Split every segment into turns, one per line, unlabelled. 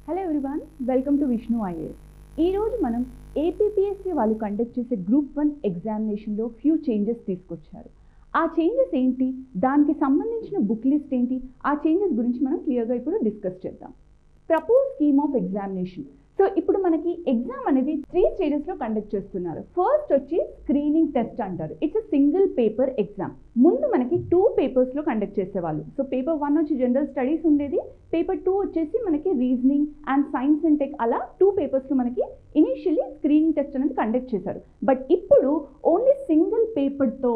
Hello everyone, welcome to Vishnu IAS. ఈరోజు మనం APPSC వాళ్ళు కండక్ట్ చేసే గ్రూప్ 1 ఎగ్జామినేషన్లో ఫ్యూ చేంజెస్ తీసుకొచ్చారు. ఆ చేంజెస్ ఏంటి, దానికి సంబంధించిన బుక్ లిస్ట్ ఏంటి, ఆ చేంజెస్ గురించి మనం క్లియర్గా ఇప్పుడు డిస్కస్ చేద్దాం. Propose scheme of examination. So ఇప్పుడు మనకి ఎగ్జామ్ అనేది 3 స్టేజెస్లో కండక్ట్ చేస్తున్నారు. ఫస్ట్ వచ్చి స్క్రీనింగ్ టెస్ట్ అంటారు. It's a single paper exam. ముందు మనకి 2 పేపర్స్లో కండక్ట్ చేసేవాళ్ళు. సో పేపర్ 1 వచ్చి జనరల్ స్టడీస్ ఉండేది, పేపర్ 2 వచ్చేసి మనకి reasoning and science and tech, అలా 2 పేపర్స్లో మనకి ఇనిషియల్లీ స్క్రీనింగ్ టెస్ట్ అనేది కండక్ట్ చేశారు. బట్ ఇప్పుడు ఓన్లీ సింగిల్ పేపర్తో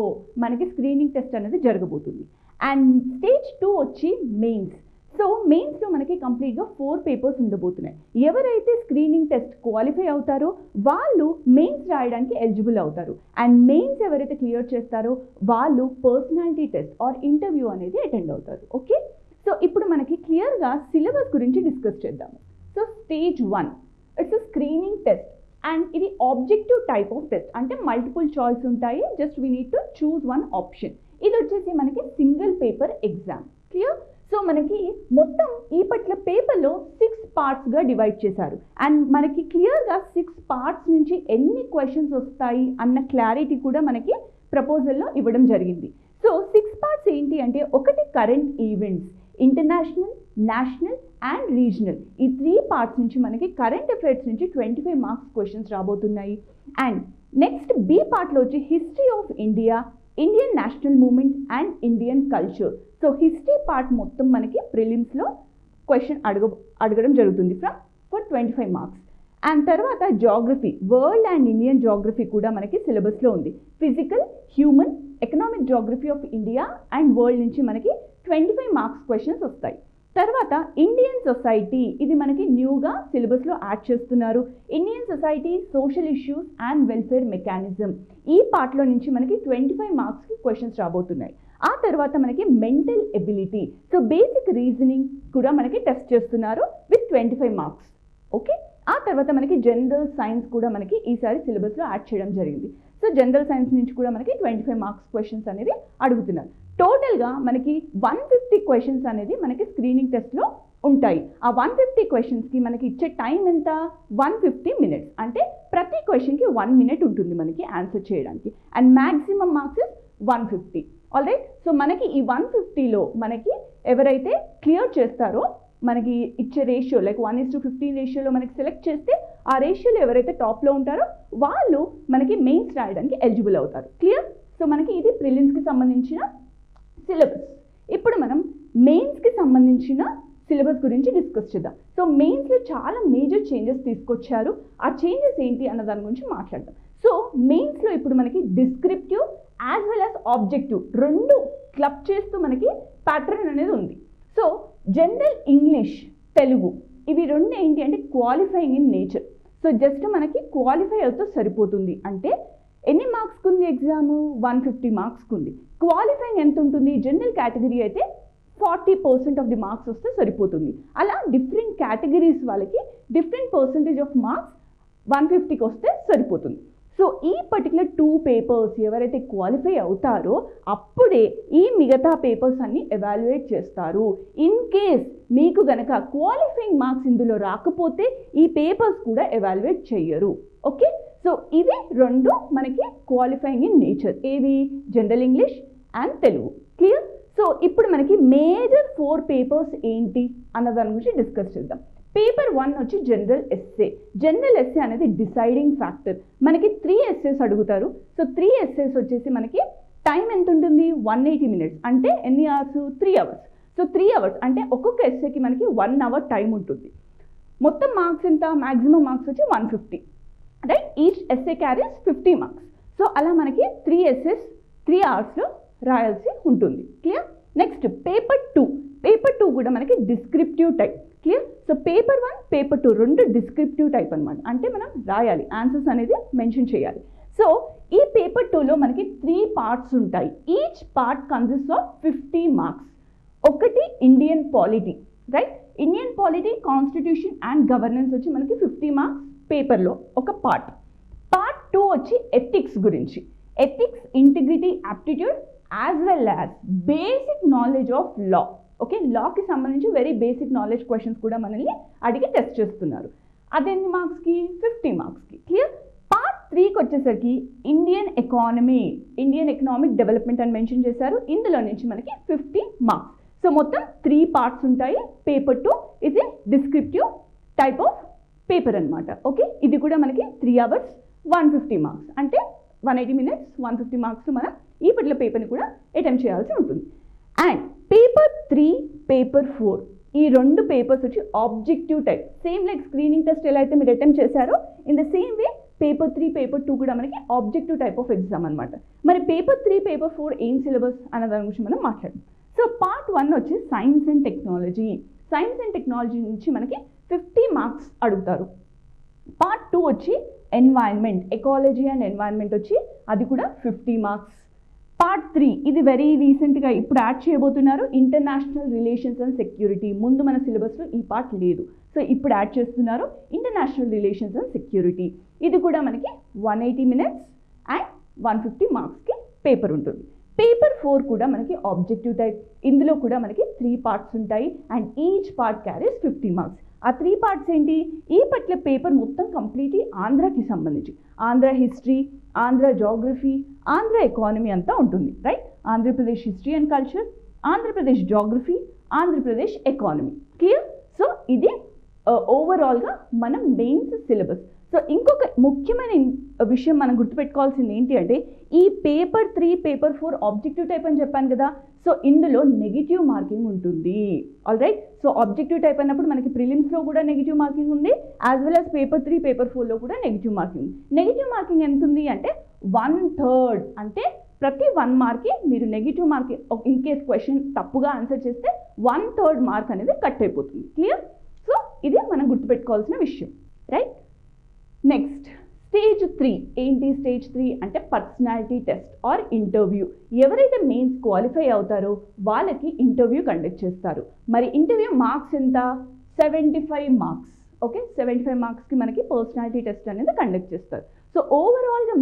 మనకి స్క్రీనింగ్ టెస్ట్ అనేది జరగబోతుంది. అండ్ స్టేజ్ 2 వచ్చి మెయిన్స్. సో మెయిన్స్లో మనకి కంప్లీట్గా 4 పేపర్స్ ఉండబోతున్నాయి. ఎవరైతే స్క్రీనింగ్ టెస్ట్ క్వాలిఫై అవుతారో వాళ్ళు మెయిన్స్ రాయడానికి ఎలిజిబుల్ అవుతారు. అండ్ మెయిన్స్ ఎవరైతే క్లియర్ చేస్తారో వాళ్ళు పర్సనాలిటీ టెస్ట్ ఆర్ ఇంటర్వ్యూ అనేది అటెండ్ అవుతారు. ఓకే, సో ఇప్పుడు మనకి క్లియర్గా సిలబస్ గురించి డిస్కస్ చేద్దాము. So stage 1 it's a screening test and ఇది ఆబ్జెక్టివ్ టైప్ ఆఫ్ టెస్ట్, అంటే మల్టిపుల్ చాయిస్ ఉంటాయి. Just we need to choose one option. ఇది వచ్చేసి మనకి single paper exam. Clear? So మనకి మొత్తం ఈ పర్టికులర్ పేపర్లో 6 పార్ట్స్గా డివైడ్ చేశారు. అండ్ మనకి క్లియర్గా 6 పార్ట్స్ నుంచి ఎన్ని క్వశ్చన్స్ వస్తాయి అన్న క్లారిటీ కూడా మనకి ప్రపోజల్లో ఇవ్వడం జరిగింది. సో 6 పార్ట్స్ ఏంటి అంటే, ఒకటి current events, international, national and regional. ఈ 3 పార్ట్స్ నుంచి మనకి కరెంట్ అఫైర్స్ నుంచి 25 మార్క్స్ క్వశ్చన్స్ రాబోతున్నాయి. అండ్ నెక్స్ట్ బి పార్ట్లో వచ్చి history of India, Indian national movement and Indian culture. So history part మొత్తం మనకి ప్రిలిమ్స్లో క్వశ్చన్ అడగడం జరుగుతుంది ఫర్ 25 మార్క్స్. అండ్ తర్వాత geography, world and Indian geography కూడా మనకి సిలబస్లో ఉంది. Physical, human, economic geography of India and world నుంచి మనకి 25 మార్క్స్ క్వశ్చన్స్ వస్తాయి. తర్వాత ఇండియన్ సొసైటీ, ఇది మనకి న్యూగా సిలబస్లో యాడ్ చేస్తున్నారు. Indian society, social issues and welfare mechanism, ఈ పార్ట్లో నుంచి మనకి 25 మార్క్స్కి క్వశ్చన్స్ రాబోతున్నాయి. ఆ తర్వాత మనకి mental ability, so basic reasoning కూడా మనకి టెస్ట్ చేస్తున్నారు విత్ 25 మార్క్స్. ఓకే, ఆ తర్వాత మనకి జనరల్ సైన్స్ కూడా మనకి ఈసారి సిలబస్లో యాడ్ చేయడం జరిగింది. సో జనరల్ సైన్స్ నుంచి కూడా మనకి 25 మార్క్స్ క్వశ్చన్స్ అనేది అడుగుతున్నారు. టోటల్గా మనకి 150 క్వశ్చన్స్ అనేది మనకి స్క్రీనింగ్ టెస్ట్లో ఉంటాయి. ఆ 150 క్వశ్చన్స్కి మనకి ఇచ్చే టైం ఎంత, 150 మినిట్స్. అంటే ప్రతి క్వశ్చన్కి 1 మినిట్ ఉంటుంది మనకి ఆన్సర్ చేయడానికి. And maximum marks 150. Alright, so మనకి ఈ 150లో మనకి ఎవరైతే క్లియర్ చేస్తారో మనకి ఇచ్చే రేషియో లైక్ 1:15 రేషియోలో మనకి సెలెక్ట్ చేస్తే ఆ రేషియోలో ఎవరైతే టాప్లో ఉంటారో వాళ్ళు మనకి మెయిన్స్ రాయడానికి ఎలిజిబుల్ అవుతారు. క్లియర్? సో మనకి ఇది ప్రిలిమ్స్కి సంబంధించిన సిలబస్. ఇప్పుడు మనం మెయిన్స్కి సంబంధించిన సిలబస్ గురించి డిస్కస్ చేద్దాం. సో మెయిన్స్లో చాలా మేజర్ చేంజెస్ తీసుకొచ్చారు. ఆ చేంజెస్ ఏంటి అన్న దాని గురించి మాట్లాడదాం. సో మెయిన్స్లో ఇప్పుడు మనకి descriptive as well as objective రెండు క్లబ్ చేస్తూ మనకి ప్యాటర్న్ అనేది ఉంది. సో జనరల్ ఇంగ్లీష్, తెలుగు, ఇవి రెండు ఏంటి అంటే qualifying in nature. So just మనకి క్వాలిఫై అవుతూ సరిపోతుంది. అంటే ఎన్ని మార్క్స్కి ఉంది ఎగ్జాము, 150 మార్క్స్కి ఉంది. క్వాలిఫైయింగ్ ఎంత ఉంటుంది, జనరల్ కేటగిరీ అయితే 40% ఆఫ్ ది మార్క్స్ వస్తే సరిపోతుంది. అలా డిఫరెంట్ కేటగిరీస్ వాళ్ళకి డిఫరెంట్ పర్సంటేజ్ ఆఫ్ మార్క్స్ 150కి వస్తే సరిపోతుంది. సో ఈ పర్టికులర్ 2 పేపర్స్ ఎవరైతే క్వాలిఫై అవుతారో అప్పుడే ఈ మిగతా పేపర్స్ అన్ని ఎవాల్యుయేట్ చేస్తారు. ఇన్ కేస్ మీకు గనక క్వాలిఫైయింగ్ మార్క్స్ ఇందులో రాకపోతే ఈ పేపర్స్ కూడా ఎవాల్యుయేట్ చెయ్యరు. ఓకే, సో ఇవి రెండు మనకి క్వాలిఫైయింగ్ ఇన్ నేచర్, ఏవి general English and Telugu. Clear? So ఇప్పుడు మనకి మేజర్ 4 పేపర్స్ ఏంటి అన్న దాని గురించి డిస్కస్ చేద్దాం. పేపర్ 1 వచ్చి జనరల్ ఎస్సే. జనరల్ ఎస్సే అనేది డిసైడింగ్ ఫ్యాక్టర్. మనకి 3 ఎస్సేస్ అడుగుతారు. సో 3 ఎస్సేస్ వచ్చేసి మనకి టైం ఎంత ఉంటుంది, 180 మినిట్స్. అంటే ఎన్ని అవర్స్, 3 అవర్స్. సో 3 అవర్స్ అంటే ఒక్కొక్క ఎస్సేకి మనకి 1 అవర్ టైం ఉంటుంది. మొత్తం మార్క్స్ ఎంత, మ్యాక్సిమం మార్క్స్ వచ్చి 150. Right, each essay carries 50 marks. So అలా మనకి 3 ఎస్సేస్ 3 అవర్స్లో రాయాల్సి ఉంటుంది. క్లియర్? Next paper 2. పేపర్ 2 కూడా మనకి descriptive type. Clear? So paper 1, paper 2 రెండు డిస్క్రిప్టివ్ టైప్ అనమాట. అంటే మనం రాయాలి, ఆన్సర్స్ అనేది మెన్షన్ చేయాలి. సో ఈ పేపర్ 2లో మనకి 3 పార్ట్స్ ఉంటాయి. Each part consist of 50 marks. ఒకటి Indian polity. Right, Indian polity, constitution and governance వచ్చి మనకి 50 మార్క్స్ పేపర్లో ఒక పార్ట్. పార్ట్ 2 వచ్చి ఎథిక్స్ గురించి. Ethics, integrity, aptitude as well as basic knowledge of law. Okay, లాకి సంబంధించి వెరీ బేసిక్ నాలెడ్జ్ క్వశ్చన్స్ కూడా మనల్ని అడిగి టెస్ట్ చేస్తున్నారు. అదెన్ని మార్క్స్కి? 50 మార్క్స్కి. క్లియర్? పార్ట్ 3కి వచ్చేసరికి ఇండియన్ ఎకనామిక్ డెవలప్మెంట్ అని మెన్షన్ చేశారు. ఇందులో నుంచి మనకి 50 మార్క్స్. సో మొత్తం 3 పార్ట్స్ ఉంటాయి. పేపర్ 2 ఇది డిస్క్రిప్టివ్ టైప్ ఆఫ్ పేపర్ అనమాట. ఓకే, ఇది కూడా మనకి 3 hours 150 మార్క్స్, అంటే 180 minutes 150 మార్క్స్ మనం ఈ పర్టికులర్ పేపర్ని కూడా అటెంప్ట్ చేయాల్సి ఉంటుంది. అండ్ పేపర్ 3, పేపర్ 4 ఈ 2 పేపర్స్ వచ్చి objective type. Same like screening test ఎలా అయితే మీరు అటెంప్ట్ చేశారో in the same way paper 3, paper 2 కూడా మనకి ఆబ్జెక్టివ్ టైప్ ఆఫ్ ఎగ్జామ్ అనమాట. మరి పేపర్ 3, పేపర్ 4 ఏం సిలబస్ అన్న దాని గురించి మనం మాట్లాడదాం. సో పార్ట్ 1 వచ్చి science and technology. Science and technology నుంచి మనకి 50 మార్క్స్ అడుగుతారు. పార్ట్ 2 వచ్చి ఎన్వైరన్మెంట్, ఎకాలజీ అండ్ ఎన్వైరన్మెంట్ వచ్చి అది కూడా 50 మార్క్స్. పార్ట్ 3 ఇది వెరీ రీసెంట్గా ఇప్పుడు యాడ్ చేయబోతున్నారు, ఇంటర్నేషనల్ రిలేషన్స్ అండ్ సెక్యూరిటీ. ముందు మన సిలబస్లో ఈ పార్ట్ లేదు, సో ఇప్పుడు యాడ్ చేస్తున్నారు ఇంటర్నేషనల్ రిలేషన్స్ అండ్ సెక్యూరిటీ. ఇది కూడా మనకి 180 minutes అండ్ 150 మార్క్స్కి పేపర్ ఉంటుంది. పేపర్ 4 కూడా మనకి ఆబ్జెక్టివ్ టైప్. ఇందులో కూడా మనకి 3 పార్ట్స్ ఉంటాయి and each part carries 50 marks. ఆ 3 పార్ట్స్ ఏంటి? ఈ పర్టికులర్ పేపర్ మొత్తం కంప్లీట్లీ ఆంధ్రాకి సంబంధించి, Andhra history, Andhra geography, Andhra economy అంతా ఉంటుంది, right? Andhra Pradesh history and culture, Andhra Pradesh geography, Andhra Pradesh economy. Clear? So ఇది ఓవరాల్గా మనం మెయిన్స్ సిలబస్. సో ఇంకొక ముఖ్యమైన విషయం మనం గుర్తుపెట్టుకోవాల్సింది ఏంటి అంటే, ఈ పేపర్ 3, పేపర్ 4 ఆబ్జెక్టివ్ టైప్ అని చెప్పాను కదా, సో ఇందులో నెగిటివ్ మార్కింగ్ ఉంటుంది. All right, so objective type అన్నప్పుడు మనకి ప్రిలిమ్స్లో కూడా నెగిటివ్ మార్కింగ్ ఉంది, as well as paper 3, paper 4లో కూడా నెగిటివ్ మార్కింగ్ ఉంది. నెగిటివ్ మార్కింగ్ ఎంత ఉంది అంటే 1/3, అంటే ప్రతి 1 మార్క్కి మీరు negative mark in case question తప్పుగా ఆన్సర్ చేస్తే 1/3 మార్క్ అనేది కట్ అయిపోతుంది. క్లియర్? సో ఇది మనం గుర్తుపెట్టుకోవాల్సిన విషయం, రైట్? నెక్స్ట్ స్టేజ్ 3 ఏంటి? స్టేజ్ 3 అంటే పర్సనాలిటీ టెస్ట్ ఆర్ ఇంటర్వ్యూ. ఎవరైతే మెయిన్స్ క్వాలిఫై అవుతారో వాళ్ళకి ఇంటర్వ్యూ కండక్ట్ చేస్తారు. మరి ఇంటర్వ్యూ మార్క్స్ ఎంత? 75 మార్క్స్. ఓకే, 75 మార్క్స్కి మనకి పర్సనాలిటీ టెస్ట్ అనేది కండక్ట్ చేస్తారు. సో ఓవరాల్గా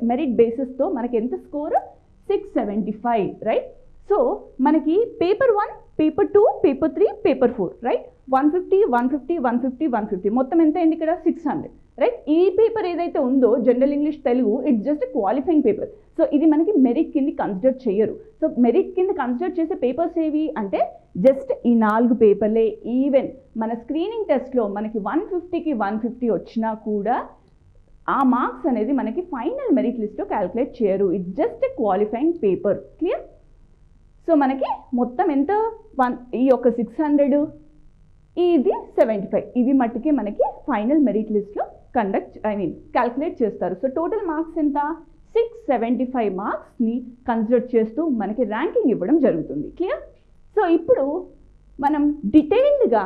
మెరిట్ బేసిస్తో మనకి ఎంత స్కోర్? 675, రైట్? సో మనకి paper 1, paper 2, paper 3, paper 4, right? 150, 150, 150, 150 మొత్తం ఎంత అయింది ఇక్కడ? 600, రైట్? ఈ పేపర్ ఏదైతే ఉందో general English Telugu, it's just qualifying paper. So ఇది మనకి మెరిట్ కింద కన్సిడర్ చేయరు. సో మెరిట్ కింద కన్సిడర్ చేసే పేపర్స్ ఏవి అంటే జస్ట్ ఈ 4 పేపర్లే. ఈవెన్ మన స్క్రీనింగ్ టెస్ట్లో మనకి 150కి 150 వచ్చినా కూడా ఆ మార్క్స్ అనేది మనకి ఫైనల్ మెరిట్ లిస్ట్లో క్యాలిక్యులేట్ చేయరు. It's just a qualifying paper. Clear? So మనకి మొత్తం ఎంత? ఈ యొక్క 600, ఇది 75, ఇవి మట్టుకే మనకి ఫైనల్ మెరిట్ లిస్ట్లో క్యాల్కులేట్ చేస్తారు. సో టోటల్ మార్క్స్ ఎంత? 675 మార్క్స్ని కన్సిడర్ చేస్తూ మనకి ర్యాంకింగ్ ఇవ్వడం జరుగుతుంది. క్లియర్? సో ఇప్పుడు మనం డీటెయిల్డ్గా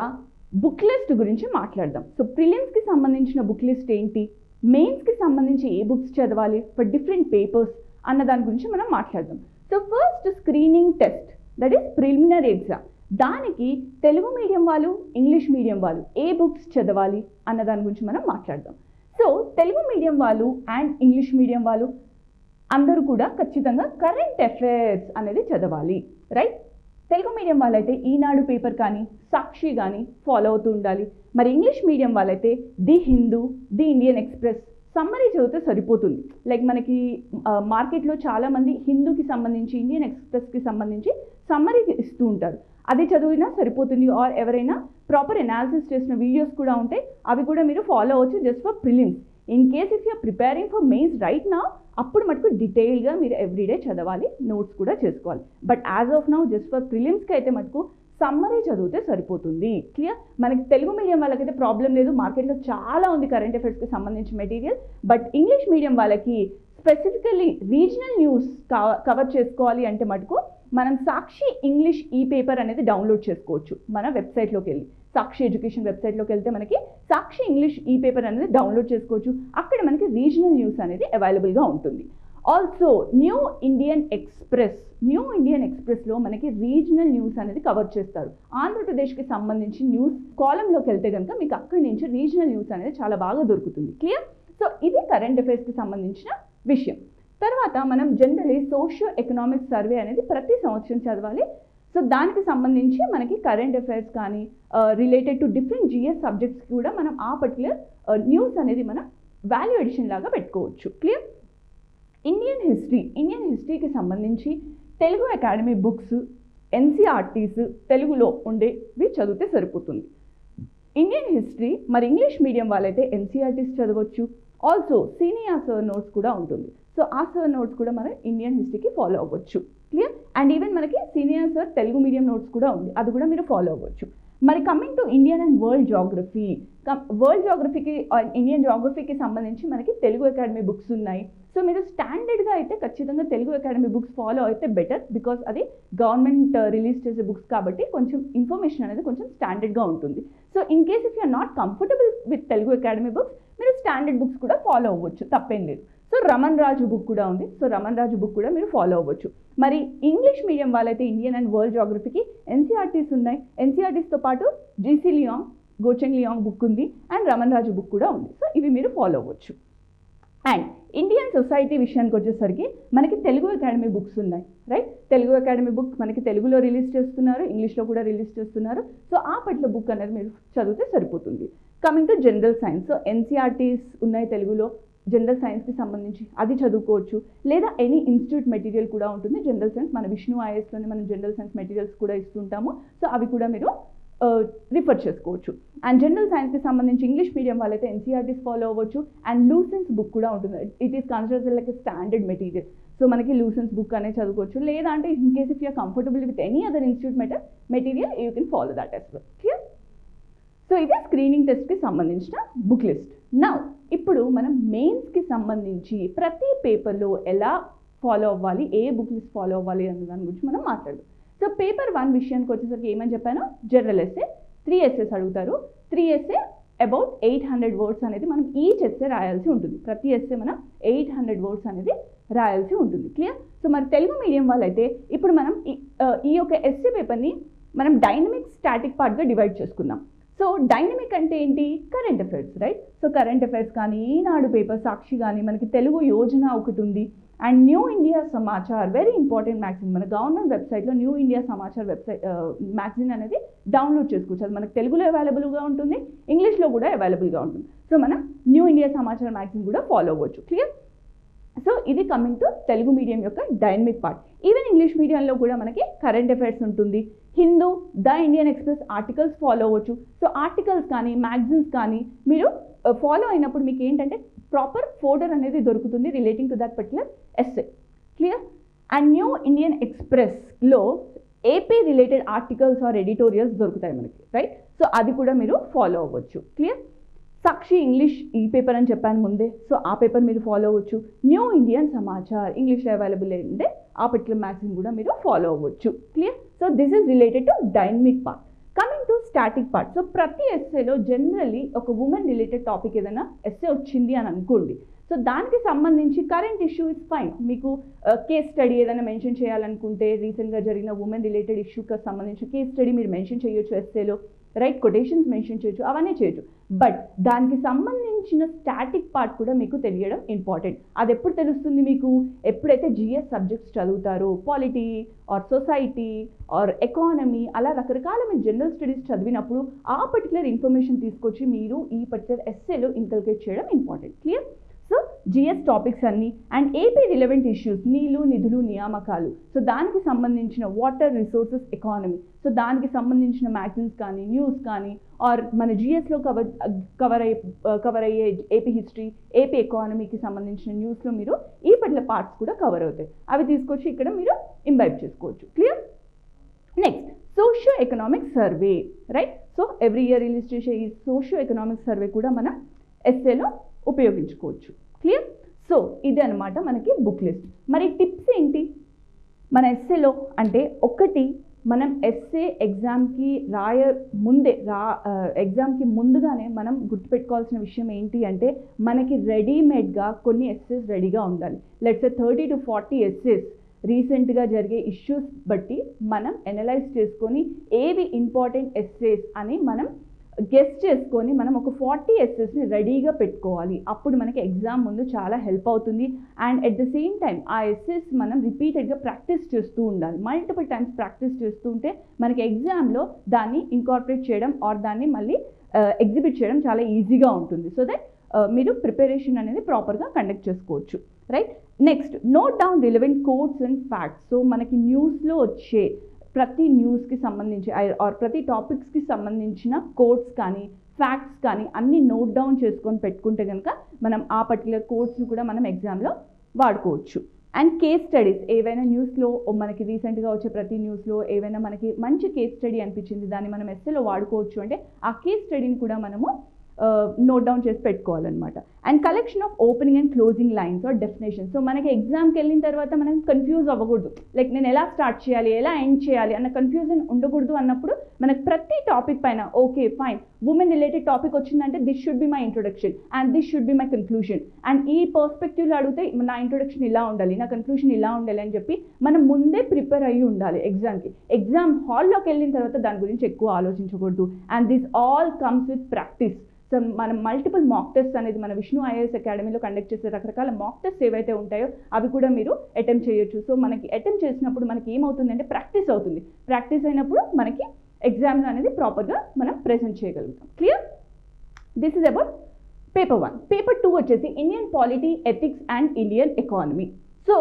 బుక్ లిస్ట్ గురించి మాట్లాడదాం. సో ప్రిలిమ్స్కి సంబంధించిన బుక్ లిస్ట్ ఏంటి, మెయిన్స్కి సంబంధించి ఏ బుక్స్ చదవాలి ఫర్ డిఫరెంట్ పేపర్స్ అన్న దాని గురించి మనం మాట్లాడదాం. So first screening test, that is preliminary exam. దానికి తెలుగు మీడియం వాళ్ళు, ఇంగ్లీష్ మీడియం వాళ్ళు ఏ బుక్స్ చదవాలి అన్న దాని గురించి మనం మాట్లాడదాం. సో తెలుగు మీడియం వాళ్ళు అండ్ ఇంగ్లీష్ మీడియం వాళ్ళు అందరూ కూడా ఖచ్చితంగా కరెంట్ అఫైర్స్ అనేది చదవాలి, రైట్? తెలుగు మీడియం వాళ్ళైతే ఈనాడు పేపర్ కానీ సాక్షి కానీ ఫాలో అవుతూ ఉండాలి. మరి ఇంగ్లీష్ మీడియం వాళ్ళైతే the Hindu, the Indian express summary చదివితే సరిపోతుంది. లైక్ మనకి మార్కెట్లో చాలామంది హిందూకి సంబంధించి, ఇండియన్ ఎక్స్ప్రెస్కి సంబంధించి సమ్మరీ ఇస్తూ ఉంటారు, అది చదివినా సరిపోతుంది. ఆర్ ఎవరైనా ప్రాపర్ ఎనాలిసిస్ చేసిన వీడియోస్ కూడా ఉంటాయి, అవి కూడా మీరు ఫాలో అవ్వచ్చు just for prelims. In case if you're preparing for mains right now, అప్పుడు మటుకు డీటెయిల్గా మీరు ఎవ్రీడే చదవాలి, నోట్స్ కూడా చేసుకోవాలి. But as of now just for ప్రిలిమ్స్కి అయితే మటుకు సమ్మరీ చదివితే సరిపోతుంది. క్లియర్? మనకి తెలుగు మీడియం వాళ్ళకైతే ప్రాబ్లం లేదు, మార్కెట్లో చాలా ఉంది కరెంట్ అఫైర్స్కి సంబంధించిన మెటీరియల్. బట్ ఇంగ్లీష్ మీడియం వాళ్ళకి స్పెసిఫికల్లీ రీజనల్ న్యూస్ కవర్ చేసుకోవాలి అంటే మటుకు మనం సాక్షి ఇంగ్లీష్ ఈ పేపర్ అనేది డౌన్లోడ్ చేసుకోవచ్చు మన వెబ్సైట్లోకి వెళ్ళి. సాక్షి ఎడ్యుకేషన్ వెబ్సైట్లోకి వెళ్తే మనకి సాక్షి ఇంగ్లీష్ ఈ పేపర్ అనేది డౌన్లోడ్ చేసుకోవచ్చు. అక్కడ మనకి రీజనల్ న్యూస్ అనేది అవైలబుల్గా ఉంటుంది. ఆల్సో న్యూ ఇండియన్ ఎక్స్ప్రెస్లో మనకి రీజనల్ న్యూస్ అనేది కవర్ చేస్తారు. ఆంధ్రప్రదేశ్కి సంబంధించి న్యూస్ కాలంలోకి వెళ్తే కనుక మీకు అక్కడి నుంచి రీజనల్ న్యూస్ అనేది చాలా బాగా దొరుకుతుంది. క్లియర్? సో ఇది కరెంట్ అఫైర్స్కి సంబంధించిన విషయం. తర్వాత మనం జనరలీ సోషియో ఎకనామిక్ సర్వే అనేది ప్రతి సంవత్సరం చదవాలి. సో దానికి సంబంధించి మనకి కరెంట్ అఫైర్స్ కానీ రిలేటెడ్ టు డిఫరెంట్ జిఎస్ సబ్జెక్ట్స్కి కూడా మనం ఆ పర్టికులర్ న్యూస్ అనేది మనం వాల్యూ ఎడిషన్ లాగా పెట్టుకోవచ్చు. క్లియర్? ఇండియన్ హిస్టరీకి సంబంధించి తెలుగు అకాడమీ బుక్స్, ఎన్సీఆర్టీస్ తెలుగులో ఉండేవి చదివితే సరిపోతుంది. ఇండియన్ హిస్టరీ మరి ఇంగ్లీష్ మీడియం వాళ్ళైతే ఎన్సీఆర్టీస్ చదవచ్చు. ఆల్సో సీనియర్ సర్ నోట్స్ కూడా ఉంటుంది. సో ఆ సర్ నోట్స్ కూడా మనం ఇండియన్ హిస్టరీకి ఫాలో అవ్వచ్చు. క్లియర్? అండ్ ఈవెన్ మనకి senior sir Telugu medium notes కూడా ఉంది, అది కూడా మీరు ఫాలో అవ్వచ్చు. మరి coming to Indian and world geography, Indian జాగ్రఫీకి సంబంధించి మనకి తెలుగు అకాడమీ బుక్స్ ఉన్నాయి. సో మీరు స్టాండర్డ్గా అయితే ఖచ్చితంగా తెలుగు అకాడమీ బుక్స్ ఫాలో అయితే బెటర్, బికాస్ అది గవర్నమెంట్ రిలీజ్ చేసే బుక్స్ కాబట్టి కొంచెం ఇన్ఫర్మేషన్ అనేది కొంచెం స్టాండర్డ్గా ఉంటుంది. So in case if you're not comfortable with Telugu academy books, మీరు స్టాండర్డ్ బుక్స్ కూడా ఫాలో అవ్వచ్చు, తప్పేం లేదు. సో రమణ్ రాజు బుక్ కూడా ఉంది, సో రమణ్ రాజు బుక్ కూడా మీరు ఫాలో అవ్వచ్చు. మరి ఇంగ్లీష్ మీడియం వాళ్ళైతే ఇండియన్ అండ్ వరల్డ్ జాగ్రఫీకి ఎన్సీఆర్టీస్ ఉన్నాయి. ఎన్సీఆర్టీస్తో పాటు జీసీ లియాంగ్, గోచెంగ్ లియాంగ్ బుక్ ఉంది, అండ్ రమణ్ రాజు బుక్ కూడా ఉంది. సో ఇవి మీరు ఫాలో అవ్వచ్చు. అండ్ ఇండియన్ సొసైటీ విషయానికి వచ్చేసరికి మనకి తెలుగు అకాడమీ బుక్స్ ఉన్నాయి, రైట్? తెలుగు అకాడమీ బుక్ మనకి తెలుగులో రిలీజ్ చేస్తున్నారు, ఇంగ్లీష్లో కూడా రిలీజ్ చేస్తున్నారు. సో ఆ పట్ల బుక్ అనేది మీరు చదివితే సరిపోతుంది. Coming to general science, so NCERTs ఉన్నాయి తెలుగులో, జనరల్ సైన్స్కి సంబంధించి అది చదువుకోవచ్చు. లేదా ఎనీ ఇన్స్టిట్యూట్ మెటీరియల్ కూడా ఉంటుంది జనరల్ సైన్స్. మన విష్ణు ఐఏఎస్లోనే మనం జనరల్ సైన్స్ మెటీరియల్స్ కూడా ఇస్తుంటాము. సో అవి కూడా మీరు రిఫర్ చేసుకోవచ్చు. అండ్ జనరల్ సైన్స్కి సంబంధించి ఇంగ్లీష్ మీడియం వాళ్ళైతే ఎన్సీఆర్టీస్ ఫాలో అవ్వచ్చు. అండ్ లూసెన్స్ బుక్ కూడా ఉంటుంది. It is considered like standard material. So మనకి లూసెన్స్ బుక్ అనేది చదువుకోవచ్చు. లేదా అంటే in case if you're comfortable with any other institute material you can follow that as well. Clear? So ఇది screening టెస్ట్కి సంబంధించిన బుక్ లిస్ట్. నౌ ఇప్పుడు మనం మెయిన్స్కి సంబంధించి ప్రతి పేపర్లో ఎలా ఫాలో అవ్వాలి, ఏ బుక్ లిస్ట్ ఫాలో అవ్వాలి అనే దాని గురించి మనం మాట్లాడదాం. సో పేపర్ 1 విషయానికి వచ్చేసరికి ఏమని చెప్పాను, జనరల్ ఎస్సే 3 ఎస్సేస్ అడుగుతారు. 3 ఎస్సే అబౌట్ 800 వర్డ్స్ అనేది మనం ఈచ్ ఎస్సే రాయాల్సి ఉంటుంది. ప్రతి ఎస్సే మనం 800 వర్డ్స్ అనేది రాయాల్సి ఉంటుంది. క్లియర్? సో మరి తెలుగు మీడియం వాళ్ళైతే ఇప్పుడు మనం ఈ యొక్క ఎస్సే పేపర్ని మనం డైనమిక్, స్టాటిక్ పార్ట్గా డివైడ్ చేసుకుందాం. సో డైనమిక్ అంటే ఏంటి? Current affairs, right? So current affairs కానీ, ఈనాడు పేపర్, సాక్షి కానీ, మనకి తెలుగు యోజన ఒకటి ఉంది. And new India Samachar, very important magazine. మన గవర్నమెంట్ వెబ్సైట్లో న్యూ ఇండియా సమాచార్ మ్యాగజైన్ అనేది డౌన్లోడ్ చేసుకోవచ్చు. అది మనకు తెలుగులో అవైలబుల్గా ఉంటుంది, ఇంగ్లీష్లో కూడా అవైలబుల్గా ఉంటుంది. సో మనం న్యూ ఇండియా సమాచార్ మ్యాగజైన్ కూడా ఫాలో అవ్వచ్చు. క్లియర్? సో ఇది కమింగ్ టు తెలుగు మీడియం యొక్క డైనమిక్ పార్ట్. ఈవెన్ ఇంగ్లీష్ మీడియంలో కూడా మనకి కరెంట్ అఫైర్స్ ఉంటుంది. Hindu, the Indian express articles follow అవ్వచ్చు. సో ఆర్టికల్స్ కానీ, మ్యాగజైన్స్ కానీ మీరు ఫాలో అయినప్పుడు మీకు ఏంటంటే ప్రాపర్ ఫోల్డర్ అనేది దొరుకుతుంది relating to that particular essay. Clear? And New Indian ఎక్స్ప్రెస్లో AP related articles or editorials దొరుకుతాయి మనకి, రైట్? సో అది కూడా మీరు ఫాలో అవ్వచ్చు. క్లియర్? సాక్షి ఇంగ్లీష్ ఈ పేపర్ అని చెప్పాను ముందే, సో ఆ పేపర్ మీరు ఫాలో అవ్వచ్చు. న్యూ ఇండియన్ సమాచార్ ఇంగ్లీష్లో అవైలబుల్ ఉంటే ఆ పర్టికులర్ మ్యాగజైన్ కూడా మీరు ఫాలో అవ్వచ్చు. Clear? So this is related to dynamic part. Coming to static part, so ప్రతి ఎస్సేలో జనరల్లీ ఒక ఉమెన్ రిలేటెడ్ టాపిక్ ఏదైనా ఎస్సే వచ్చింది అని అనుకోండి. సో దానికి సంబంధించి కరెంట్ ఇష్యూ ఇస్ ఫైన్. మీకు కేస్ స్టడీ ఏదైనా మెన్షన్ చేయాలనుకుంటే, రీసెంట్గా జరిగిన ఉమెన్ రిలేటెడ్ ఇష్యూకి సంబంధించి కేస్ స్టడీ మీరు మెన్షన్ చేయొచ్చు ఎస్సేలో, రైట్? కొటేషన్స్ మెన్షన్ చేయొచ్చు, అవన్నీ చేయొచ్చు. బట్ దానికి సంబంధించిన స్టాటిక్ పార్ట్ కూడా మీకు తెలియడం ఇంపార్టెంట్. అది ఎప్పుడు తెలుస్తుంది మీకు? ఎప్పుడైతే జిఎస్ సబ్జెక్ట్స్ చదువుతారో, polity or society or economy, అలా రకరకాల మీరు జనరల్ స్టడీస్ చదివినప్పుడు ఆ పర్టికులర్ ఇన్ఫర్మేషన్ తీసుకొచ్చి మీరు ఈ పర్టికులర్ ఎస్సేలో ఇంకల్కేట్ చేయడం important. Clear? So GS topics అన్నీ అండ్ ఏపీ రిలవెంట్ ఇష్యూస్, నీళ్లు, నిధులు, నియామకాలు, సో దానికి సంబంధించిన వాటర్ రిసోర్సెస్ ఎకానమీ, సో దానికి సంబంధించిన మ్యాగజైన్స్ కానీ, న్యూస్ కానీ, ఆర్ మన జిఎస్లో కవర్ అయ్యే ఏపీ హిస్టరీ, ఏపీ ఎకానమీకి సంబంధించిన న్యూస్లో మీరు ఈ పట్ల పార్ట్స్ కూడా కవర్ అవుతాయి. అవి తీసుకొచ్చి ఇక్కడ మీరు ఇంబైబ్ చేసుకోవచ్చు. Clear? Next socio economic survey, right? So every year release చేసే ఈ సోషియో ఎకనామిక్ సర్వే కూడా మనం ఎస్సేలో ఉపయోగించుకోవచ్చు. క్లియర్? సో ఇది అనమాట మనకి బుక్ లిస్ట్. మరి టిప్స్ ఏంటి మన ఎస్సేలో అంటే, ఒకటి మనం ఎస్సే ఎగ్జామ్కి ఎగ్జామ్కి ముందుగానే మనం గుర్తుపెట్టుకోవాల్సిన విషయం ఏంటి అంటే, మనకి రెడీమేడ్గా కొన్ని ఎస్సేస్ రెడీగా ఉండాలి. లెట్స్ సే 30 to 40 ఎస్సేస్ రీసెంట్గా జరిగే ఇష్యూస్ బట్టి మనం అనలైజ్ చేసుకొని ఏవి ఇంపార్టెంట్ ఎస్సేస్ అని మనం గెస్ చేసుకొని మనం ఒక 40 ఎస్సెస్ని రెడీగా పెట్టుకోవాలి. అప్పుడు మనకి ఎగ్జామ్ ముందు చాలా హెల్ప్ అవుతుంది. And at the same time ఆ ఎస్సెస్ మనం రిపీటెడ్గా ప్రాక్టీస్ చేస్తూ ఉండాలి. మల్టిపుల్ టైమ్స్ ప్రాక్టీస్ చేస్తూ ఉంటే మనకి ఎగ్జామ్లో దాన్ని ఇంకార్పొరేట్ చేయడం ఆర్ దాన్ని మళ్ళీ ఎగ్జిబిట్ చేయడం చాలా ఈజీగా ఉంటుంది. సో దట్ మీరు ప్రిపరేషన్ అనేది ప్రాపర్గా కండక్ట్ చేసుకోవచ్చు, right. Next, note down relevant codes and facts. So మనకి న్యూస్లో వచ్చే ప్రతి న్యూస్కి సంబంధించి ఆర్ ప్రతి టాపిక్స్కి సంబంధించిన కోడ్స్ కానీ ఫ్యాక్ట్స్ కానీ అన్నీ నోట్ డౌన్ చేసుకొని పెట్టుకుంటే కనుక మనం ఆ పర్టికులర్ కోడ్స్ని కూడా మనం ఎగ్జామ్లో వాడుకోవచ్చు. అండ్ కేస్ స్టడీస్, ఏవైనా న్యూస్లో మనకి రీసెంట్గా వచ్చే ప్రతి న్యూస్లో ఏవైనా మనకి మంచి కేస్ స్టడీ అనిపించింది, దాన్ని మనం ఎస్సేలో వాడుకోవచ్చు అంటే ఆ కేస్ స్టడీని కూడా మనము నోట్ డౌన్ చేసి పెట్టుకోవాలన్నమాట. And collection of opening and closing lines or definition. So మనకి ఎగ్జామ్కి వెళ్ళిన తర్వాత మనం కన్ఫ్యూజ్ అవ్వకూడదు, లైక్ నేను ఎలా స్టార్ట్ చేయాలి ఎలా ఎండ్ చేయాలి అన్న కన్ఫ్యూజన్ ఉండకూడదు. అన్నప్పుడు మనకు ప్రతి టాపిక్ పైన okay fine, women related topic వచ్చిందంటే this should be my introduction and this should be my conclusion. And ఈ పర్స్పెక్టివ్లో అడిగితే నా ఇంట్రొడక్షన్ ఇలా ఉండాలి, నా కన్క్లూషన్ ఇలా ఉండాలి అని చెప్పి మనం ముందే ప్రిపేర్ అయ్యి ఉండాలి ఎగ్జామ్కి. ఎగ్జామ్ హాల్లోకి వెళ్ళిన తర్వాత దాని గురించి ఎక్కువ ఆలోచించకూడదు. And this all comes with practice. So మనం మల్టిపుల్ మాక్ టెస్ట్ అనేది మన విష్ణు ఐఏఎస్ అకాడమీలో కండక్ట్ చేసే రకరకాల మాక్ టెస్ట్ ఏవైతే ఉంటాయో అవి కూడా మీరు అటెంప్ట్ చేయొచ్చు. సో మనకి అటెంప్ట్ చేసినప్పుడు మనకి ఏమవుతుంది అంటే ప్రాక్టీస్ అవుతుంది. ప్రాక్టీస్ అయినప్పుడు మనకి ఎగ్జామ్లో అనేది ప్రాపర్గా మనం ప్రెజెంట్ చేయగలుగుతాం. Clear? This is about paper 1. Paper 2 వచ్చేసి Indian polity, ethics and Indian economy. So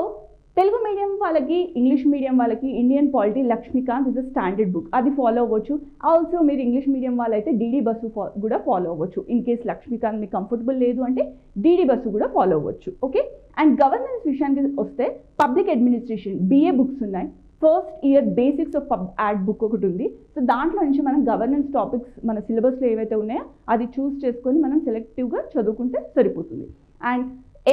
Telugu medium వాళ్ళకి, ఇంగ్లీష్ మీడియం వాళ్ళకి Indian polity Laxmikanth is a standard book, అది ఫాలో అవ్వచ్చు. ఆల్సో మీరు ఇంగ్లీష్ మీడియం వాళ్ళైతే డీడీ బస్సు కూడా ఫాలో అవ్వచ్చు. ఇన్ కేస్ లక్ష్మీకాంత్ మీకు కంఫర్టబుల్ లేదు అంటే డీడీ బస్సు కూడా ఫాలో అవ్వచ్చు. ఓకే. అండ్ గవర్నెన్స్ విషయానికి వస్తే పబ్లిక్ అడ్మినిస్ట్రేషన్ BA బుక్స్ ఉన్నాయి. First year basics of add book ఒకటి ఉంది. సో దాంట్లో నుంచి మనం గవర్నెన్స్ టాపిక్స్ మన సిలబస్లో ఏవైతే ఉన్నాయో అది చూస్ చేసుకొని మనం సెలెక్టివ్గా చదువుకుంటే సరిపోతుంది. And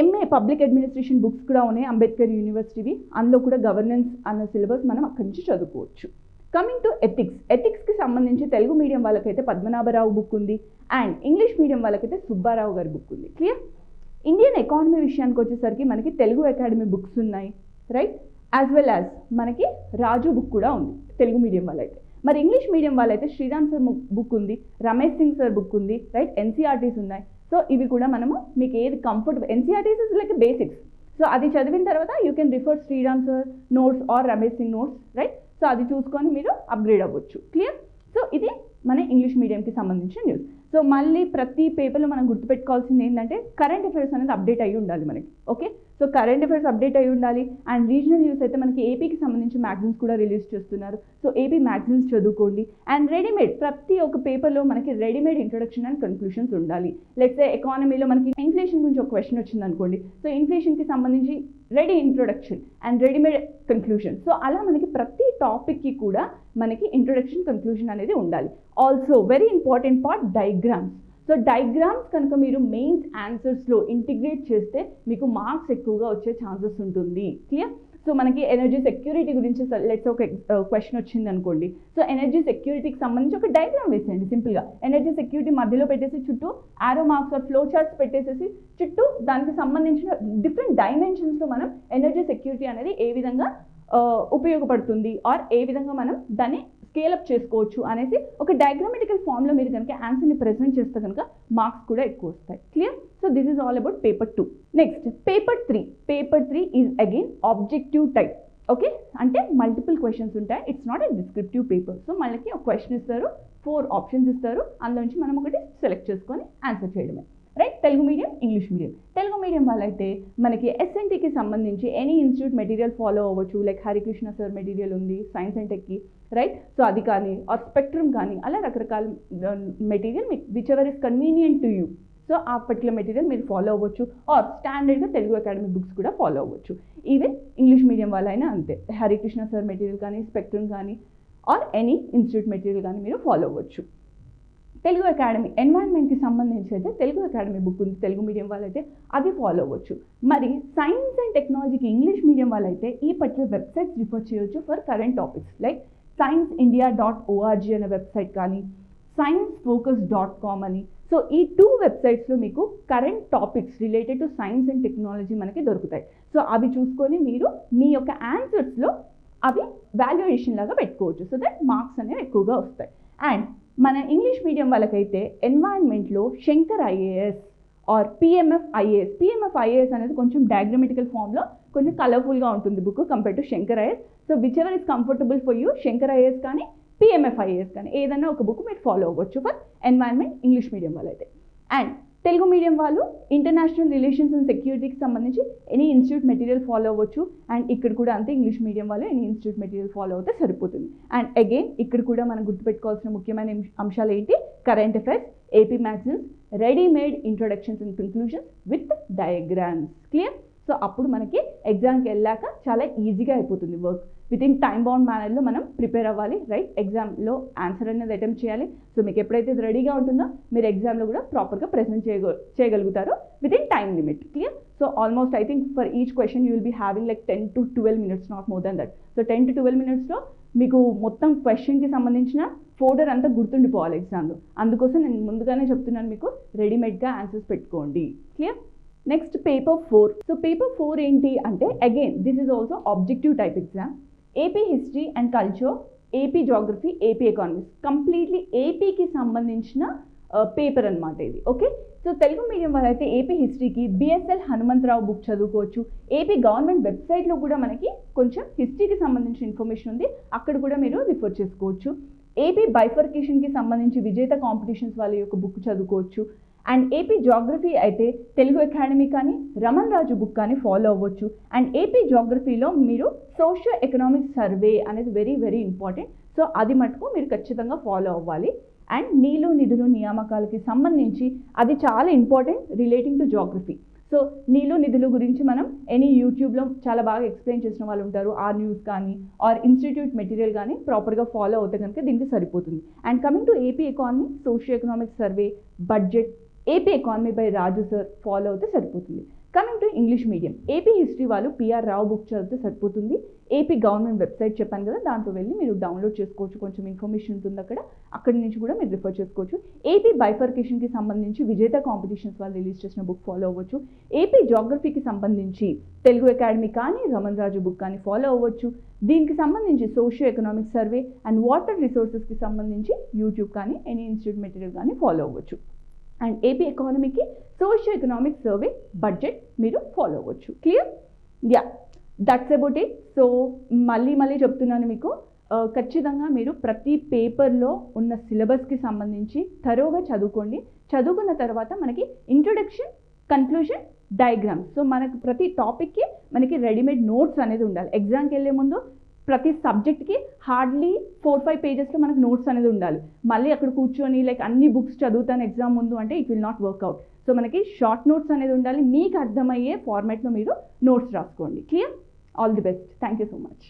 MA public administration books కూడా ఉన్నాయి, అంబేద్కర్ యూనివర్సిటీవి. అందులో కూడా గవర్నెన్స్ అన్న సిలబస్ మనం అక్కడి నుంచి చదువుకోవచ్చు. కమింగ్ టు ఎథిక్స్, ఎథిక్స్కి సంబంధించి తెలుగు మీడియం వాళ్ళకైతే పద్మనాభరావు బుక్ ఉంది అండ్ ఇంగ్లీష్ మీడియం వాళ్ళకైతే సుబ్బారావు గారి బుక్ ఉంది. క్లియర్? ఇండియన్ ఎకానమీ విషయానికి వచ్చేసరికి మనకి తెలుగు అకాడమీ బుక్స్ ఉన్నాయి, రైట్. యాజ్ వెల్ యాజ్ మనకి రాజు బుక్ కూడా ఉంది తెలుగు మీడియం వాళ్ళైతే. మరి ఇంగ్లీష్ మీడియం వాళ్ళైతే శ్రీరామ్ సార్ బుక్ ఉంది, రమేష్ సింగ్ సార్ బుక్ ఉంది, రైట్. NCERTs ఉన్నాయి. సో ఇవి కూడా మనము మీకు ఏది comfortable, NCERTs is like basics. So అది చదివిన తర్వాత you can refer Sriram sir notes or Ramesh Singh notes, right. So అది చూసుకొని మీరు అప్గ్రేడ్ అవ్వచ్చు. క్లియర్? సో ఇది మన ఇంగ్లీష్ మీడియంకి సంబంధించిన న్యూస్. సో మళ్ళీ ప్రతి పేపర్లో మనం గుర్తుపెట్టుకోవాల్సింది ఏంటంటే కరెంట్ అఫైర్స్ అనేది అప్డేట్ అయ్యి ఉండాలి మనకి. Okay. So current affairs update అయ్యి ఉండాలి. అండ్ రీజనల్ న్యూస్ అయితే మనకి ఏపీకి సంబంధించి మ్యాగజైన్స్ కూడా రిలీజ్ చేస్తున్నారు. సో ఏపీ మ్యాగజైన్స్ చదువుకోండి. అండ్ రెడీమేడ్ ప్రతి ఒక్క పేపర్లో మనకి రెడీమేడ్ ఇంట్రొడక్షన్ అండ్ కన్క్లూషన్స్ ఉండాలి. లెట్స్ సే ఎకానమీలో మనకి ఇన్ఫ్లేషన్ గురించి ఒక క్వశ్చన్ వచ్చింది అనుకోండి. సో ఇన్ఫ్లేషన్కి సంబంధించి ready introduction and readymade conclusion. So అలా మనకి ప్రతి టాపిక్కి కూడా మనకి ఇంట్రొడక్షన్ కన్క్లూషన్ అనేది ఉండాలి. Also very important part diagrams. So diagrams కనుక మీరు మెయిన్స్ ఆన్సర్స్లో ఇంటిగ్రేట్ చేస్తే మీకు మార్క్స్ ఎక్కువగా వచ్చే ఛాన్సెస్ ఉంటుంది. క్లియర్? సో మనకి ఎనర్జీ సెక్యూరిటీ గురించి లెట్స్ ఒక క్వశ్చన్ వచ్చింది అనుకోండి. సో ఎనర్జీ సెక్యూరిటీకి సంబంధించి ఒక డయాగ్రామ్ వేసేయండి సింపుల్గా. ఎనర్జీ సెక్యూరిటీ మధ్యలో పెట్టేసి చుట్టూ ఆరో మార్క్స్ ఆర్ ఫ్లో చార్ట్స్ పెట్టేసేసి చుట్టూ దానికి సంబంధించిన డిఫరెంట్ డైమెన్షన్స్లో మనం ఎనర్జీ సెక్యూరిటీ అనేది ఏ విధంగా ఉపయోగపడుతుంది ఆర్ ఏ విధంగా మనం దాన్ని స్కేలప్ చేసుకోవచ్చు అనేసి ఒక డయాగ్రామెటికల్ ఫామ్లో మీరు కనుక ఆన్సర్ని ప్రెజెంట్ చేస్తే కనుక మార్క్స్ కూడా ఎక్కువ వస్తాయి. Clear? So this is all about paper 2. Next paper 3. Paper 3 is again objective type. Okay. అంటే మల్టిపుల్ క్వశ్చన్స్ ఉంటాయి. It's not a descriptive paper. So మనకి ఒక క్వశ్చన్ ఇస్తారు, 4 ఆప్షన్స్ ఇస్తారు, అందులో నుంచి మనం ఒకటి సెలెక్ట్ చేసుకొని ఆన్సర్ చేయడమే, right. Telugu medium, English medium. Telugu medium వాళ్ళైతే మనకి SNTకి సంబంధించి ఎనీ ఇన్స్టిట్యూట్ మెటీరియల్ ఫాలో అవ్వచ్చు. లైక్ హరికృష్ణ సార్ మెటీరియల్ ఉంది సైన్స్ అండ్ టెక్కి, రైట్. సో అది కానీ ఆర్ స్పెక్ట్రమ్ కానీ అలా రకరకాల మెటీరియల్ మీకు whichever is convenient to you. So ఆ పర్టికులర్ మెటీరియల్ మీరు ఫాలో అవ్వచ్చు. ఆర్ స్టాండర్డ్గా తెలుగు అకాడమీ బుక్స్ కూడా ఫాలో అవ్వచ్చు. ఈవెన్ ఇంగ్లీష్ మీడియం వాళ్ళైనా అంతే. హరికృష్ణ సార్ మెటీరియల్ కానీ స్పెక్ట్రమ్ కానీ ఆర్ ఎనీ ఇన్స్టిట్యూట్ మెటీరియల్ కానీ మీరు ఫాలో అవ్వచ్చు. తెలుగు అకాడమీ ఎన్వైరన్మెంట్కి సంబంధించి అయితే తెలుగు అకాడమీ బుక్ ఉంది తెలుగు మీడియం వాళ్ళైతే, అది ఫాలో అవ్వచ్చు. మరి సైన్స్ అండ్ టెక్నాలజీకి ఇంగ్లీష్ మీడియం వాళ్ళైతే ఈ పర్టికులర్ వెబ్సైట్స్ రిఫర్ చేయొచ్చు for current topics. Like scienceindia.org అనే వెబ్సైట్ కానీ sciencefocus.com అని. సో ఈ 2 వెబ్సైట్స్లో మీకు current topics related to science and technology మనకి దొరుకుతాయి. సో అవి చూసుకొని మీరు మీ యొక్క ఆన్సర్స్లో అవి వాల్యుయేషన్ లాగా పెట్టుకోవచ్చు. సో దట్ మార్క్స్ అనేవి ఎక్కువగా వస్తాయి. అండ్ మన ఇంగ్లీష్ మీడియం వాళ్ళకైతే ఎన్వైరన్మెంట్లో Shankar IAS or PMF IAS అనేది కొంచెం డయాగ్రమెటికల్ ఫామ్లో కొంచెం కలర్ఫుల్గా ఉంటుంది book compare to Shankar IAS. So whichever is comfortable for you, Shankar IAS కానీ పిఎంఎఫ్ ఐఏఎస్ కానీ ఏదైనా ఒక బుక్ మీరు ఫాలో అవ్వచ్చు ఫర్ ఎన్వైరన్మెంట్ ఇంగ్లీష్ మీడియం వాళ్ళైతే. అండ్ తెలుగు మీడియం వాళ్ళు ఇంటర్నేషనల్ రిలేషన్స్ అండ్ సెక్యూరిటీకి సంబంధించి ఎనీ ఇన్స్టిట్యూట్ మెటీరియల్ ఫాలో అవ్వచ్చు. అండ్ ఇక్కడ కూడా అంతే, ఇంగ్లీష్ మీడియం వాళ్ళు ఎనీ ఇన్స్టిట్యూట్ మెటీరియల్ ఫాలో అవుతే సరిపోతుంది. అండ్ అగైన్ ఇక్కడ కూడా మనం గుర్తుపెట్టుకోవాల్సిన ముఖ్యమైన అంశాలు ఏంటి, current affairs, AP magazines, readymade introductions and conclusions with diagrams. Clear? So అప్పుడు మనకి ఎగ్జామ్కి వెళ్ళాక చాలా ఈజీగా అయిపోతుంది work. With in time bound మేనర్లో మనం ప్రిపేర్ అవ్వాలి, రైట్? ఎగ్జామ్లో ఆన్సర్ అనేది అటెంప్ట్ చేయాలి. సో మీకు ఎప్పుడైతే ఇది రెడీగా ఉంటుందో మీరు ఎగ్జామ్లో కూడా ప్రాపర్గా ప్రెజెంట్ చేయగలుగుతారు with in time limit. Clear? So almost I think for each question you will be having like 10 to 12 minutes, not more than that. So 10 to 12 minutesలో మీకు మొత్తం క్వశ్చన్కి సంబంధించిన ఫోల్డర్ అంతా గుర్తుండిపోవాలి ఎగ్జామ్లో. అందుకోసం నేను ముందుగానే చెప్తున్నాను, మీకు రెడీమేడ్గా ఆన్సర్స్ పెట్టుకోండి. Clear? Next paper 4. So paper 4 ఏంటి అంటే, again this is also objective type exam. AP history and culture, AP geography, AP economies, completely ఏపీకి సంబంధించిన పేపర్ అనమాట ఇది. ఓకే, సో తెలుగు మీడియం వాళ్ళైతే ఏపీ హిస్టరీకి బిఎస్ఎల్ హనుమంతరావు బుక్ చదువుకోవచ్చు. ఏపీ గవర్నమెంట్ వెబ్సైట్లో కూడా మనకి కొంచెం హిస్టరీకి సంబంధించిన ఇన్ఫర్మేషన్ ఉంది, అక్కడ కూడా మీరు రిఫర్ చేసుకోవచ్చు. ఏపీ బైఫర్కేషన్కి సంబంధించి విజేత కాంపిటీషన్స్ వాళ్ళ యొక్క బుక్ చదువుకోవచ్చు. అండ్ ఏపీ జాగ్రఫీ అయితే తెలుగు అకాడమీ కానీ రమణ్ రాజు బుక్ కానీ ఫాలో అవ్వచ్చు. అండ్ ఏపీ జాగ్రఫీలో మీరు సోషియో ఎకనామిక్ సర్వే అనేది వెరీ వెరీ ఇంపార్టెంట్. సో అది మటుకు మీరు ఖచ్చితంగా ఫాలో అవ్వాలి. అండ్ నీళ్లు నిధులు నియామకాలకి సంబంధించి అది చాలా important relating to geography. So నీళ్లు నిధులు గురించి మనం ఎనీ యూట్యూబ్లో చాలా బాగా ఎక్స్ప్లెయిన్ చేసిన వాళ్ళు ఉంటారు, ఆర్ న్యూస్ కానీ ఆర్ ఇన్స్టిట్యూట్ మెటీరియల్ కానీ ప్రాపర్గా ఫాలో అవుతే కనుక దీనికి సరిపోతుంది. And coming to AP economy, socio economic survey, budget, AP economy by Raju sir follow అవుతే సరిపోతుంది. Coming to English medium, AP history వాళ్ళు పిఆర్ రావు బుక్ చదివితే సరిపోతుంది. ఏపీ గవర్నమెంట్ వెబ్సైట్ చెప్పాను కదా, దాంట్లో వెళ్ళి మీరు డౌన్లోడ్ చేసుకోవచ్చు, కొంచెం ఇన్ఫర్మేషన్ ఉంటుంది అక్కడి నుంచి కూడా మీరు రిఫర్ చేసుకోవచ్చు. ఏపీ బైఫర్కేషన్కి సంబంధించి విజేత కాంపిటీషన్స్ వాళ్ళు రిలీజ్ చేసిన బుక్ ఫాలో అవ్వచ్చు. ఏపీ జాగ్రఫీకి సంబంధించి తెలుగు అకాడమీ కానీ రమణ్ రాజు బుక్ కానీ ఫాలో అవ్వచ్చు. దీనికి సంబంధించి socio economic survey and water రిసోర్సెస్కి సంబంధించి యూట్యూబ్ కానీ ఎనీ ఇన్స్టిట్యూట్ మెటీరియల్ కానీ ఫాలో అవ్వచ్చు. అండ్ ఏపీ ఎకానమీకి సోషియో ఎకనామిక్ సర్వే, బడ్జెట్ మీరు ఫాలో అవ్వచ్చు. Clear? Yeah, that's about it. So మళ్ళీ చెప్తున్నాను మీకు, ఖచ్చితంగా మీరు ప్రతి పేపర్లో ఉన్న సిలబస్కి సంబంధించి థరోగా చదువుకోండి. చదువుకున్న తర్వాత మనకి ఇంట్రొడక్షన్, కన్క్లూజన్, డయాగ్రామ్స్, సో మనకు ప్రతి టాపిక్కి మనకి రెడీమేడ్ నోట్స్ అనేది ఉండాలి. ఎగ్జామ్కి వెళ్ళే ముందు ప్రతి సబ్జెక్ట్కి హార్డ్లీ 4-5 పేజెస్లో మనకు నోట్స్ అనేది ఉండాలి. మళ్ళీ అక్కడ కూర్చొని లైక్ అన్ని బుక్స్ చదువుతాను ఎగ్జామ్ ముందు అంటే it will not work out. So మనకి షార్ట్ నోట్స్ అనేది ఉండాలి, మీకు అర్థమయ్యే ఫార్మాట్లో మీరు నోట్స్ రాసుకోండి. Clear? All the best. Thank you so much.